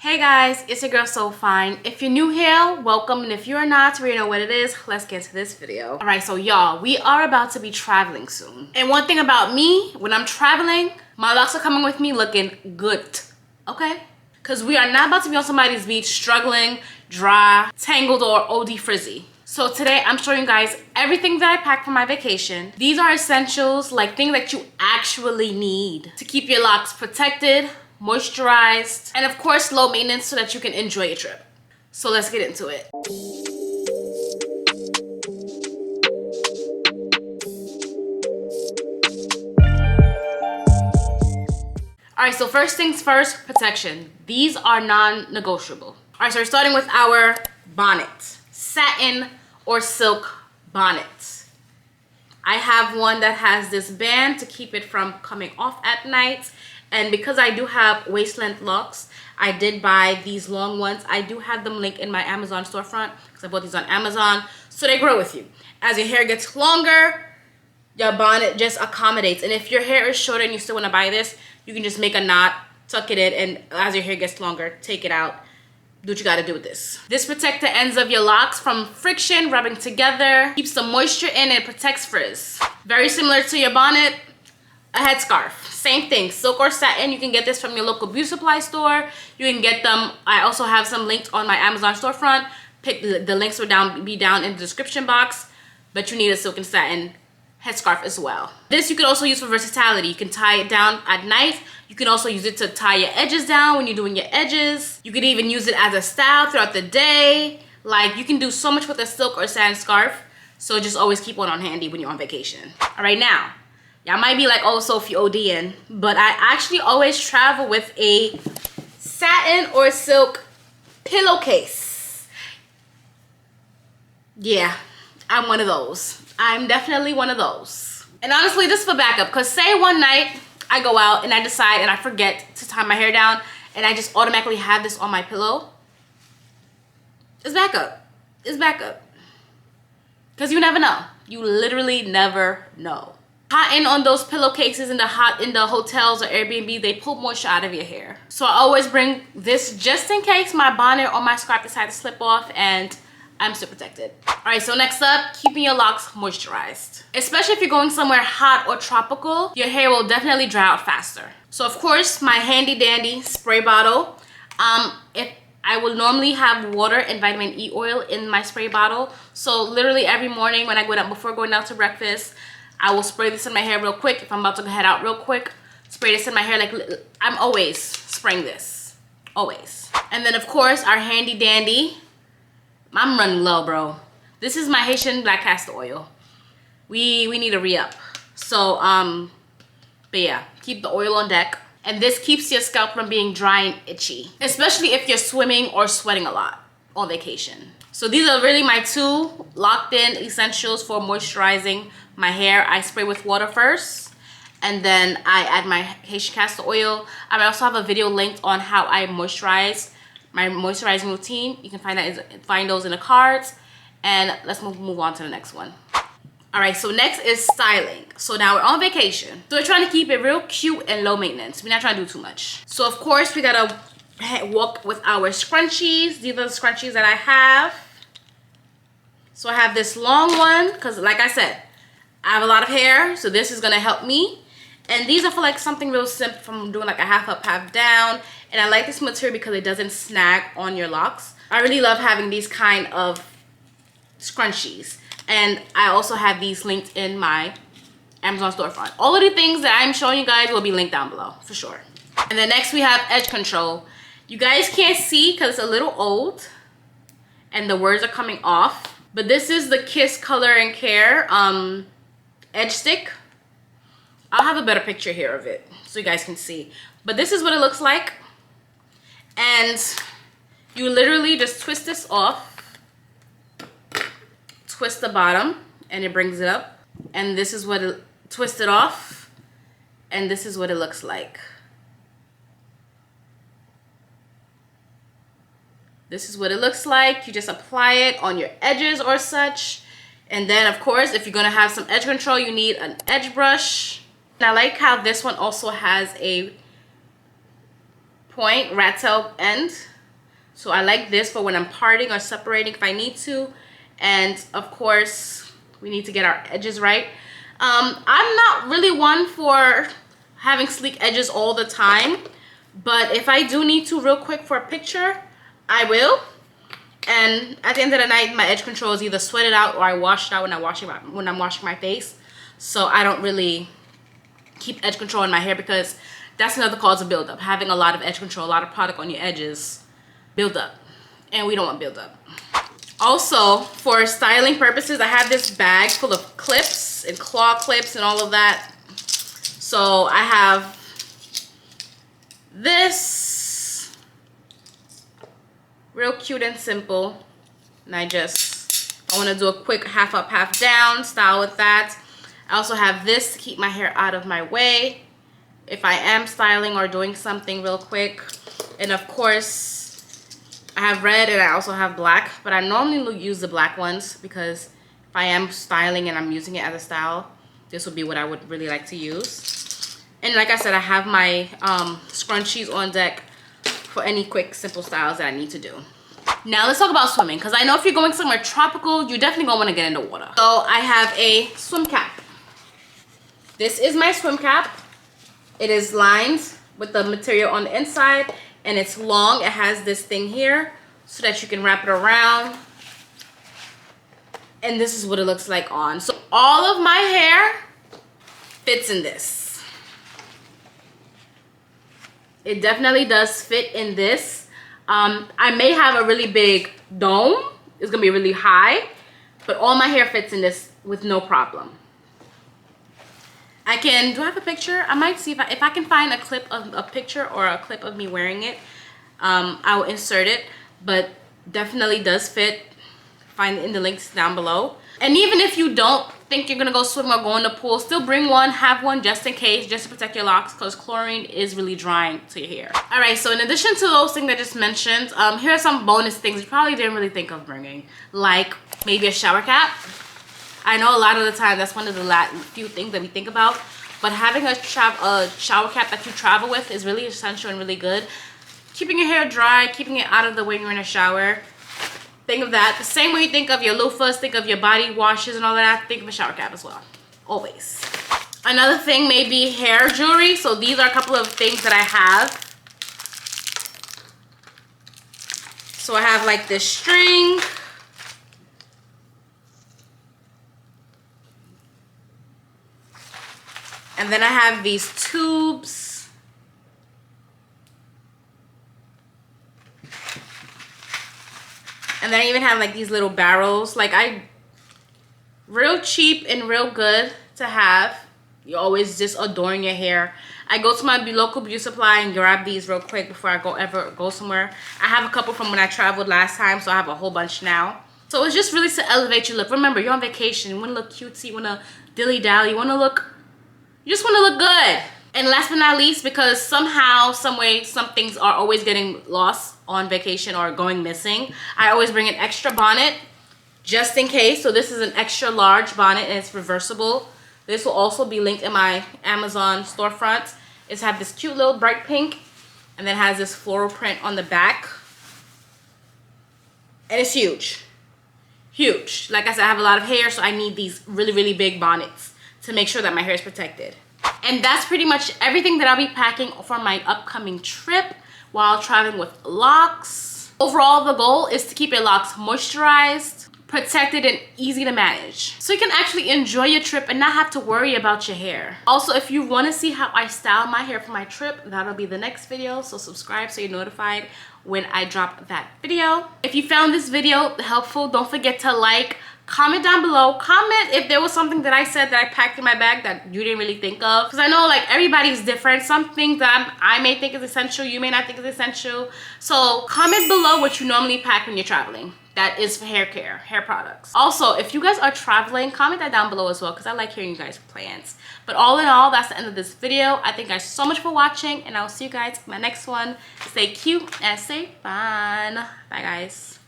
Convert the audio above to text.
Hey guys, it's your girl So Fine. If you're new here, welcome, and if you're not, we know what it is. Let's get to this video. All right, so y'all, we are about to be traveling soon. And one thing about me, when I'm traveling, my locks are coming with me looking good, okay? Because we are not about to be on somebody's beach struggling, dry, tangled, or OD frizzy. So today I'm showing you guys everything that I packed for my vacation. These are essentials, like things that you actually need to keep your locks protected, moisturized, and of course low maintenance so that you can enjoy your trip. So let's get into it. All right, so first things first, protection. These are non-negotiable. All right, so we're starting with our bonnet. Satin or silk bonnet. I have one that has this band to keep it from coming off at night. And because I do have waist length locks, I did buy these long ones. I do have them linked in my Amazon storefront because I bought these on Amazon. So they grow with you. As your hair gets longer, your bonnet just accommodates. And if your hair is shorter and you still want to buy this, you can just make a knot, tuck it in, and as your hair gets longer, take it out. Do what you got to do with this. This protects the ends of your locks from friction, rubbing together, keeps the moisture in, and protects frizz. Very similar to your bonnet, a headscarf. Same thing, silk or satin. You can get this from your local beauty supply store. You can get them. I also have some linked on my Amazon storefront. The links will be down in the description box. But you need a silk and satin headscarf as well. This you can also use for versatility. You can tie it down at night. You can also use it to tie your edges down when you're doing your edges. You could even use it as a style throughout the day. Like, you can do so much with a silk or satin scarf. So just always keep one on handy when you're on vacation. All right, now, y'all might be like, oh, Sophie ODing, but I actually always travel with a satin or silk pillowcase. Yeah, I'm one of those. I'm definitely one of those. And honestly, this is for backup, because say one night I go out and I decide and I forget to tie my hair down and I just automatically have this on my pillow. It's backup. It's backup. Because you never know. You literally never know. Cotton on those pillowcases in the hotels or Airbnb, they pull moisture out of your hair. So I always bring this just in case my bonnet or my scarf decide to slip off, and I'm still protected. All right, so next up, keeping your locks moisturized. Especially if you're going somewhere hot or tropical, your hair will definitely dry out faster. So of course, my handy dandy spray bottle. If I will normally have water and vitamin E oil in my spray bottle. So literally every morning when I go down, before going out to breakfast, I will spray this in my hair real quick. If I'm about to head out real quick, spray this in my hair. Like, I'm always spraying this, always. And then of course, our handy dandy, I'm running low, bro. This is my Haitian black castor oil. We need a re-up. So, but yeah, keep the oil on deck. And this keeps your scalp from being dry and itchy, especially if you're swimming or sweating a lot on vacation. So these are really my two locked-in essentials for moisturizing my hair. I spray with water first, and then I add my Haitian castor oil. I also have a video linked on how I moisturize, my moisturizing routine. You can find those in the cards. And let's move on to the next one. All right, so next is styling. So now we're on vacation. So we're trying to keep it real cute and low maintenance. We're not trying to do too much. So of course we gotta walk with our scrunchies. These are the scrunchies that I have. So I have this long one, because like I said, I have a lot of hair, so this is gonna help me. And these are for like something real simple, from doing like a half up, half down. And I like this material because it doesn't snag on your locks. I really love having these kind of scrunchies. And I also have these linked in my Amazon storefront. All of the things that I'm showing you guys will be linked down below, for sure. And then next we have edge control. You guys can't see because it's a little old and the words are coming off. But this is the Kiss Color and Care edge stick. I'll have a better picture here of it so you guys can see. But this is what it looks like. And you literally just twist this off. Twist the bottom and it brings it up. And this is what it, twist it off. And this is what it looks like. This is what it looks like. You just apply it on your edges or such. And then of course, if you're gonna have some edge control, you need an edge brush. And I like how this one also has a point rat tail end. So I like this for when I'm parting or separating if I need to. And of course, we need to get our edges right. I'm not really one for having sleek edges all the time, but if I do need to real quick for a picture, I will. And at the end of the night, my edge control is either sweated out or I wash it out when I'm washing my face. So I don't really keep edge control in my hair because that's another cause of buildup. Having a lot of edge control, a lot of product on your edges, build up. And we don't want buildup. Also, for styling purposes, I have this bag full of clips and claw clips and all of that. So I have this, real cute and simple. And I want to do a quick half up, half down style with that. I also have this to keep my hair out of my way if I am styling or doing something real quick. And of course, I have red and I also have black, but I normally use the black ones because if I am styling and I'm using it as a style, this would be what I would really like to use. And like I said, I have my scrunchies on deck for any quick, simple styles that I need to do. Now let's talk about swimming, because I know if you're going somewhere tropical, you're definitely gonna want to get in the water. So I have a swim cap. This is my swim cap. It is lined with the material on the inside, and it's long. It has this thing here so that you can wrap it around. And this is what it looks like on. So all of my hair fits in this. It definitely does fit in this. I may have a really big dome. It's gonna be really high, but all my hair fits in this with no problem. Do I have a picture? I might see if I can find a clip of a picture or a clip of me wearing it. I will insert it, but definitely does fit. Find it in the links down below. And even if you don't think you're gonna go swim or go in the pool, still bring one, have one just in case, just to protect your locks, because chlorine is really drying to your hair. All right, so in addition to those things I just mentioned, here are some bonus things you probably didn't really think of bringing, like maybe a shower cap. I know a lot of the time that's one of the few things that we think about, but having a shower cap that you travel with is really essential and really good. Keeping your hair dry, keeping it out of the way when you're in a shower. Think of that. The same way you think of your loofahs, think of your body washes and all that, think of a shower cap as well. Always. Another thing may be hair jewelry. So these are a couple of things that I have. So I have like this string. And then I have these tubes. And then I even have like these little barrels. Like real cheap and real good to have. You always just adorn your hair. I go to my local beauty supply and grab these real quick before I ever go somewhere. I have a couple from when I traveled last time, so I have a whole bunch now. So it's just really to elevate your look. Remember, you're on vacation. You want to look cutesy. You want to dilly-dally. You just want to look good. And last but not least, because somehow, some way, some things are always getting lost on vacation or going missing, I always bring an extra bonnet just in case. So this is an extra large bonnet and it's reversible. This will also be linked in my Amazon storefront. It's have this cute little bright pink and then has this floral print on the back. And it's huge. Huge. Like I said, I have a lot of hair, so I need these really, really big bonnets to make sure that my hair is protected. And that's pretty much everything that I'll be packing for my upcoming trip while traveling with Locs. Overall, the goal is to keep your locks moisturized, protected, and easy to manage, so you can actually enjoy your trip and not have to worry about your hair. Also, if you want to see how I style my hair for my trip, that'll be the next video, so subscribe so you're notified when I drop that video. If you found this video helpful, don't forget to like, comment down below. Comment if there was something that I said that I packed in my bag that you didn't really think of, because I know like everybody's different. Some things that I may think is essential, you may not think is essential. So comment below what you normally pack when you're traveling that is for hair care, hair products. Also, if you guys are traveling, comment that down below as well, because I like hearing you guys' plans. But all in all, that's the end of this video. I thank you guys so much for watching, and I'll see you guys in my next one. Stay cute and stay fun. Bye guys.